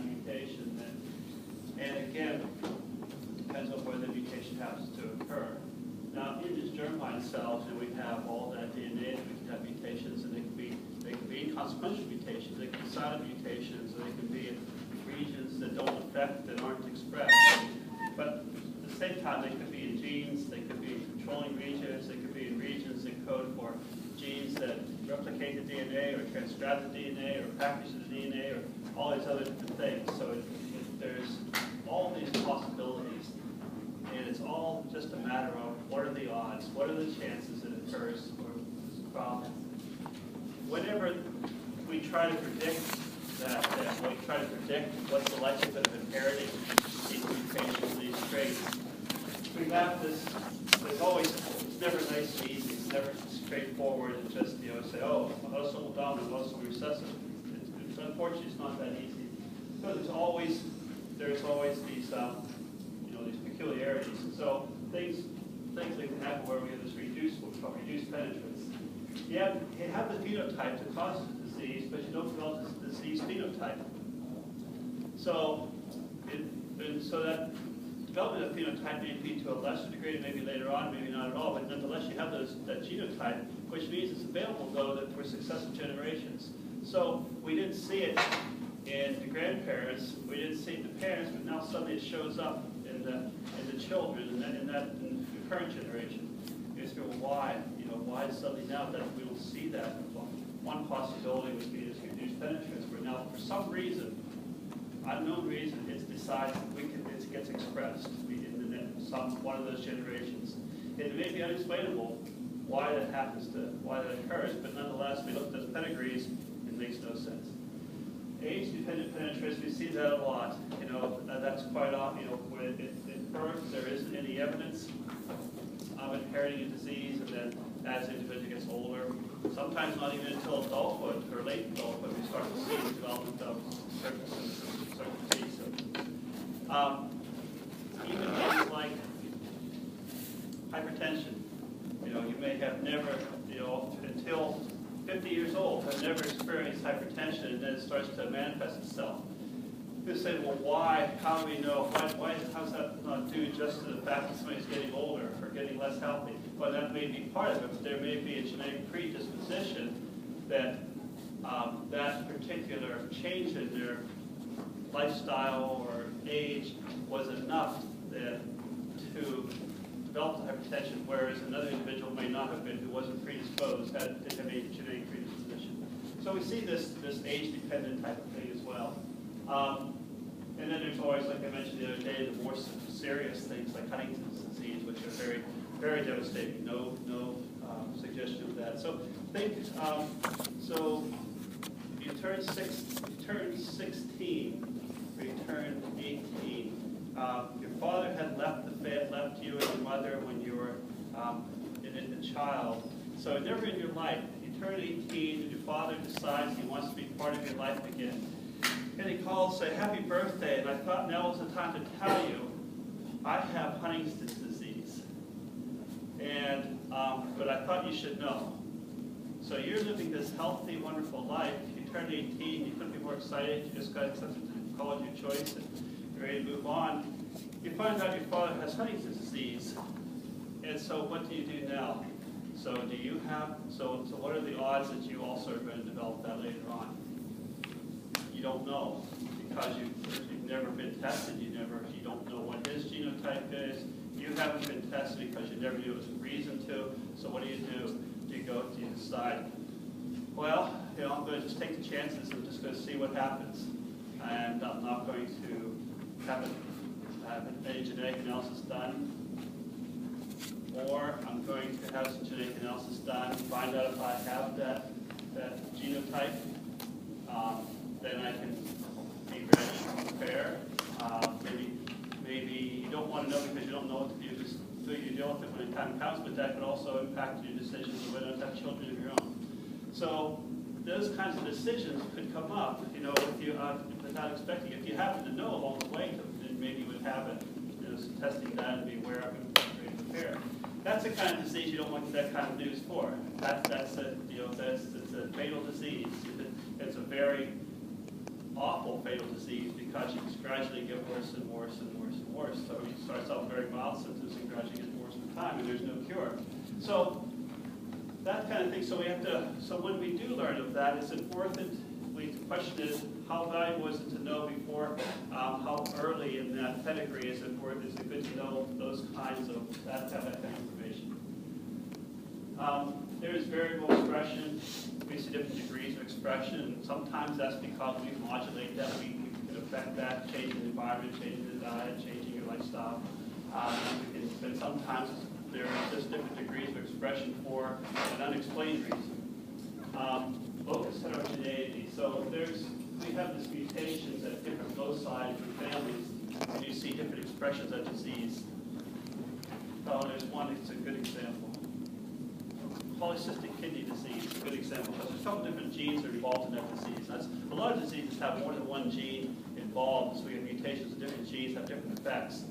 of mutation. And again, it depends on where the mutation happens to occur. Now, in these germline cells, we have all that DNA, we can have mutations, and they can be inconsequential mutations, they can be silent mutations, they can be in regions that don't affect, that aren't expressed. But at the same time, they could be in genes, they could be in controlling regions, they could be in regions that code for genes that replicate the DNA or transcribe the DNA or package the DNA or all these other different things. So there's all these possibilities, and it's all just a matter of what are the odds, what are the chances it occurs or this problem. Whenever we try to predict we try to predict what's the likelihood of inheriting these mutations, these traits, we have this, it's never nice and easy, it's never straightforward and just, say, oh, autosomal dominant, autosomal recessive. It's unfortunately, it's not that easy. So there's always these, these peculiarities. And so things that can happen where we have this reduced penetrance. You have the phenotype that causes the disease, but you don't develop the disease phenotype. So that development of phenotype may be to a lesser degree, maybe later on, maybe not at all, but nonetheless you have that genotype, which means it's available, though, that for successive generations. So we didn't see it in the grandparents, we didn't see it in the parents, but now suddenly it shows up in the children, in the current generation. You say, well, why? Why suddenly now that we don't see that? Well, one possibility would be this reduced penetrance, where now for some reason, unknown reason, it decides it gets expressed in one of those generations. It may be unexplainable why that occurs, but nonetheless, we looked at the pedigrees, it makes no sense. Age-dependent penetrance, we see that a lot. That's quite often, when at birth there isn't any evidence of inheriting a disease, and then as the individual gets older, sometimes not even until adulthood or late adulthood, we start to see the development of certain disease symptoms. Even things like hypertension. You may have never, until 50 years old, have never experienced hypertension, and then it starts to manifest itself. You say, well, why? How do we know? How's that not due just to the fact that somebody's getting older or getting less healthy? Well, that may be part of it, but there may be a genetic predisposition that that particular change in their lifestyle or age was enough to develop the hypertension, whereas another individual may not have been, who wasn't predisposed, had a genetic predisposition. So we see this age-dependent type of thing as well. And then there's always, like I mentioned the other day, the more serious things like Huntington's disease, which are very, very devastating. No suggestion of that. So so you turn 16, or you turn 18. Your father had left you and your mother when you were an infant child. So never in your life, you turn 18 and your father decides he wants to be part of your life again. And he called, say, happy birthday, and I thought now was the time to tell you, I have Huntington's disease. And, but I thought you should know. So you're living this healthy, wonderful life. You turned 18, you couldn't be more excited, you just got accepted to college of choice, and you're ready to move on. You find out your father has Huntington's disease. And so what do you do now? So so what are the odds that you also are going to develop that later on? You don't know, because you've never been tested, you don't know what his genotype is, you haven't been tested because you never knew it was a reason to, so what do? Do you decide, well, I'm going to just take the chances, I'm just going to see what happens, and I'm not going to have any genetic analysis done, or I'm going to have some genetic analysis done, find out if I have that genotype, then I can be ready, prepare. Maybe you don't want to know because you don't know what to do, so you deal with it when the time comes, but that could also impact your decisions of whether to have children of your own. So those kinds of decisions could come up, if you without expecting. If you happen to know along the way, then maybe you would have it, some testing done and be aware of it and prepare. That's the kind of disease you don't want that kind of news for. That's a fatal disease. It's a very awful fatal disease because because you gradually get worse and worse and worse and worse. So it starts out very mild symptoms and gradually gets worse with time, and there's no cure. So that kind of thing. So we have to. So when we do learn of that, it's important. The question is, how valuable is it to know before? How early in that pedigree is it good to know those kinds of that kind of information? There is variable expression. We see different degrees of expression. Sometimes that's because we modulate that. We can affect that, changing the environment, changing the diet, changing your lifestyle. But sometimes there are just different degrees of expression for an unexplained reason. Locus heterogeneity. So we have these mutations at different loci in families, and you see different expressions of disease. Oh, there's one, it's a good example. Polycystic kidney disease is a good example. There's a couple different genes that are involved in that disease. A lot of diseases have more than one gene involved, so we have mutations of different genes have different effects.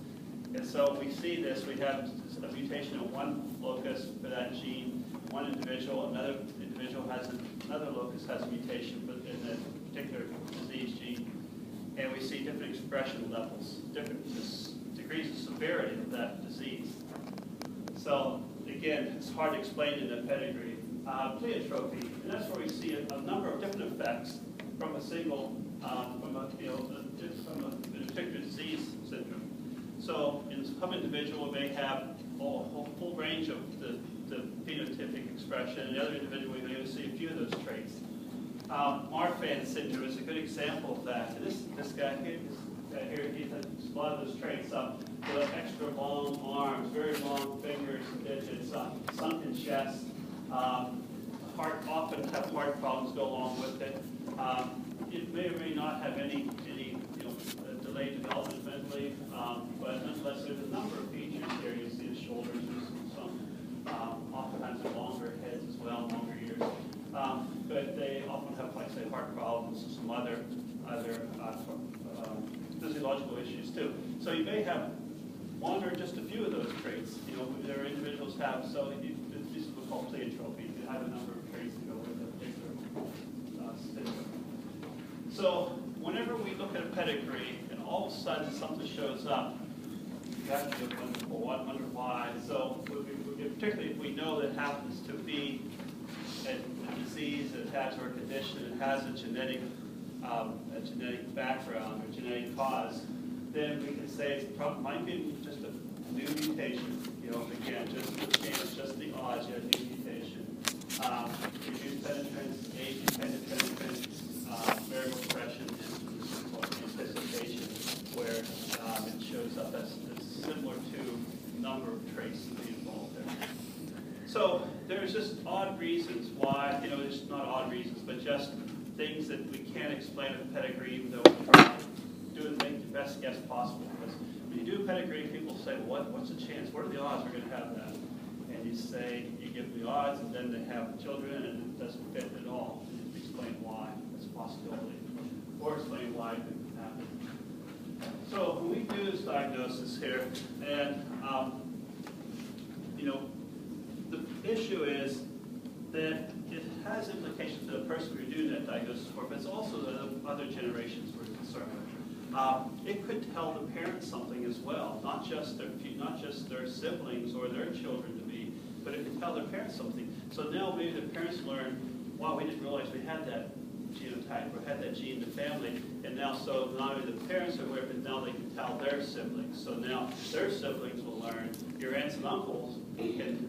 And so we see this, we have a mutation in one locus for that gene, one individual, another individual has another locus has a mutation in a particular disease gene, and we see different expression levels, different degrees of severity of that disease. So again, it's hard to explain in the pedigree. Pleiotropy, and that's where we see a number of different effects from a single, from a particular disease syndrome. So in some individual may have a whole range of the phenotypic expression, and the other individual we may see a few of those traits. Marfan syndrome is a good example of that. And this guy here, he has a lot of those traits. The extra long arms, very long fingers and digits, sunken chest, often have heart problems go along with it. It may or may not have any delayed development mentally, but nonetheless, there's a number of features here. You see the shoulders, there's some, oftentimes they're longer heads as well, longer ears. But they often have, like say, heart problems and some other physiological issues too. So you may have one or just a few of those traits. There are individuals have, so these are called pleiotropy. You have a number of traits that go with a particular syndrome. So whenever we look at a pedigree and all of a sudden something shows up, you have to wonder why. So particularly if we know that it happens to be a disease that has, or a condition that has a genetic background or genetic cause, then we can say it might be just a new mutation. Again, just the odds, you have a new mutation. Reduced penetrance, age-dependent penetrance, variable expression, and this is called anticipation, where it shows up as similar to number of traits that be involved there. So there's just odd reasons why, there's not odd reasons, but just things that we can't explain with pedigree, even though we try to make the best guess possible. Because when you do pedigree, people say, well, what's the chance? What are the odds we're going to have that? And you say, you give the odds, and then they have children, and it doesn't fit at all. You explain why. That's a possibility. Or explain why it didn't happen. So when we do this diagnosis here, and the issue is that it has implications for the person we're doing that diagnosis for, but it's also the other generations we're concerned with. It could tell the parents something as well, not just their siblings or their children to be, but it could tell their parents something. So now maybe the parents learn, wow, we didn't realize we had that genotype or had that gene in the family, and now so not only the parents are aware, but now they can tell their siblings. So now their siblings will learn, your aunts and uncles can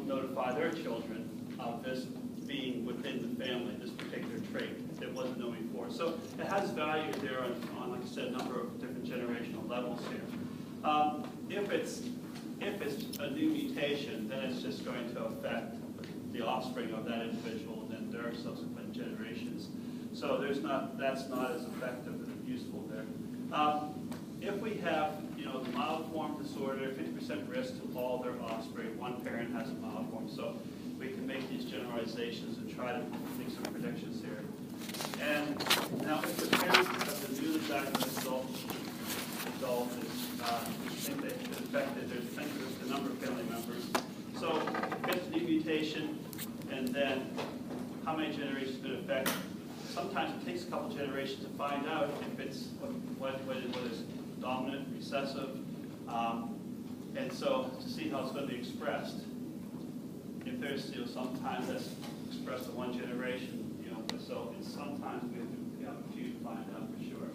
notify their children of this being within the family, this particular trait that wasn't known before. So it has value there on like I said, a number of different generational levels here. If it's a new mutation, then it's just going to affect the offspring of that individual and then their subsequent generations. So that's not as effective and useful there. If we have the mild form disorder, 50% risk to all their offspring, one parent has a mild form. So we can make these generalizations and try to make some predictions here. And now if the parents of the newly diagnosed adult think they've been affected, there's the number of family members. So if it's a new mutation, and then how many generations it's been affected. Sometimes it takes a couple generations to find out if it's what whether it's dominant, recessive, and so to see how it's going to be expressed. If there's, sometimes that's expressed in one generation, so it's sometimes we have a few to find out for sure.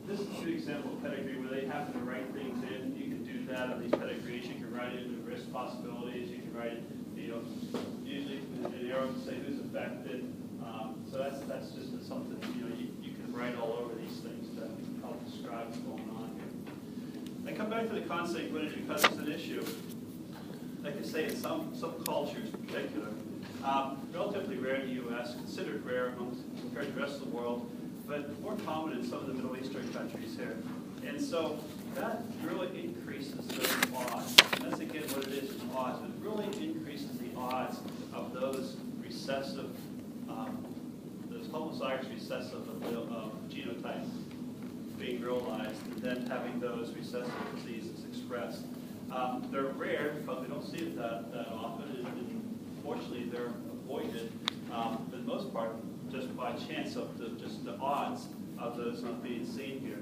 This is a good example of pedigree where they happen to write things in. You can do that on these pedigrees. You can write in the risk possibilities. You can write it, usually an arrow to say who's affected. So that's just something, you can write all over these things to help describe what's going on here. I come back to the consanguinity because it's an issue. Like I say, in some cultures in particular, relatively rare in the U.S., considered rare compared to the rest of the world, but more common in some of the Middle Eastern countries here. And so that really increases those odds. And that's again what it is odds. It really increases the odds of those recessive, those homozygous recessive genotypes being realized and then having those recessive diseases expressed. They're rare because we don't see it that often, and fortunately they're avoided for the most part just by chance of just the odds of those not being seen here.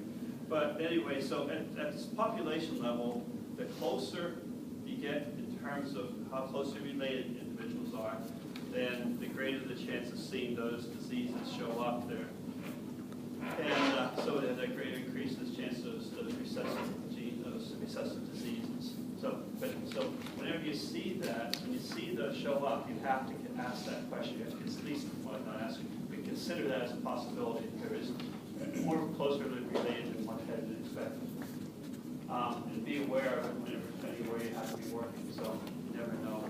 But anyway, so at this population level, the closer you get in terms of how closely related individuals are, then the greater the chance of seeing those diseases show up there. And so that greater increases chance of those recessive diseases. So whenever you see that, when you see those show up, you have to ask that question. You have to at least, well, not ask, but consider that as a possibility. There is more closely related than one had expected. And be aware of it whenever, anywhere you have to be working. So you never know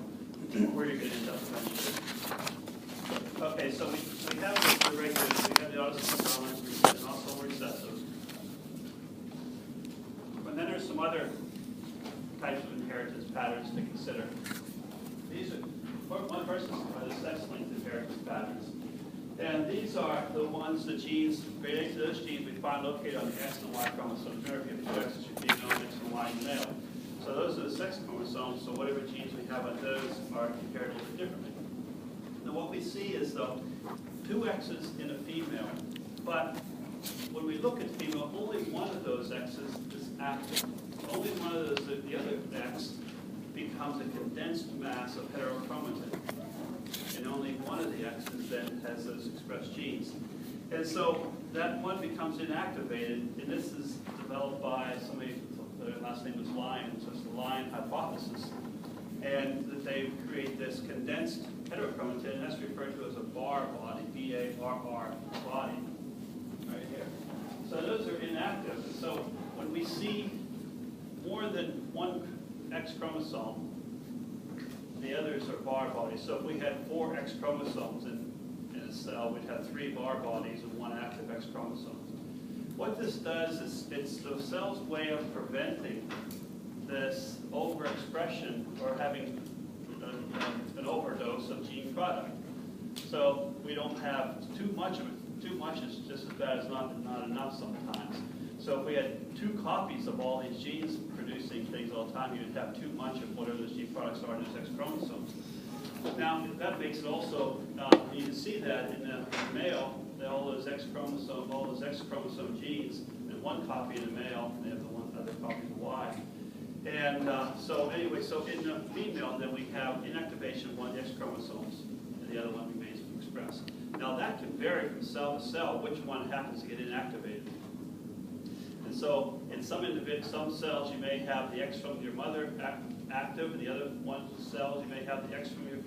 where you're going to end up eventually. Okay, so we have the regulars, we have the autosomal dominant and also recessive. And then there's some other types of inheritance patterns to consider. These are, one person are the sex-linked inheritance patterns. And these are the ones, the genes, related to those genes we find located on the X and Y chromosomes. Remember, if you have two X's, your female, X and Y in male. So those are the sex chromosomes, so whatever genes we have on those are inherited differently. Now what we see is, though, two X's in a female, but when we look at female, only one of those X's is active. Only one of those, the other X, becomes a condensed mass of heterochromatin. And only one of the X's then has those expressed genes. And so that one becomes inactivated, and this is developed by somebody, their last name is Lyon, so it's the Lyon hypothesis. And that they create this condensed heterochromatin, and that's referred to as a bar body, B-A-R-R body, right here. So those are inactive. And so when we see more than one X chromosome, the others are bar bodies. So if we had 4 X chromosomes in a cell, we'd have 3 bar bodies and 1 active X chromosome. What this does is it's the cell's way of preventing this overexpression or having an overdose of gene product. So we don't have too much of it. Too much is just as bad as not enough sometimes. So if we had 2 copies of all these genes producing things all the time, you'd have too much of whatever those gene products are in those X chromosomes. Now, that makes it also, you can see that in the male, all those X chromosome genes, and 1 copy in the male, and they have the one other copy in the Y. And so anyway, so in the female, then we have inactivation of one of the X chromosomes, and the other one remains expressed. Now that can vary from cell to cell, which one happens to get inactivated. And so in some cells you may have the X from your mother active, and the other cells you may have the X from your,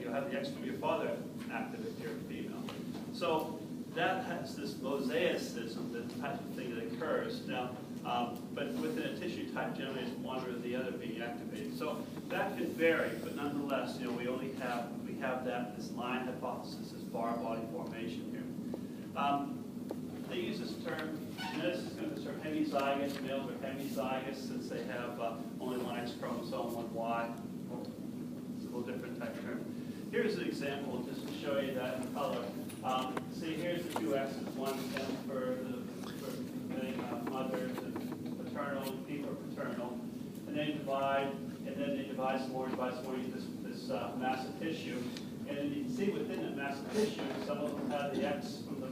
you'll have the X from your father active if you're a female. So that has this mosaicism, the type of thing that occurs. Now, but within a tissue type, generally it's one or the other being activated. So that can vary, but nonetheless, we have that, this Lyon hypothesis, this bar body formation here. They use this term, geneticists is going to term hemizygous. Males are hemizygous since they have only 1 X chromosome, 1 Y. It's a little different type of term. Here's an example just to show you that in color. See, here's the 2 X's, one for the mothers and paternal, people are paternal. And they divide, and then they divide some more, you get this mass of tissue. And you can see within that mass of tissue, some of them have the X from the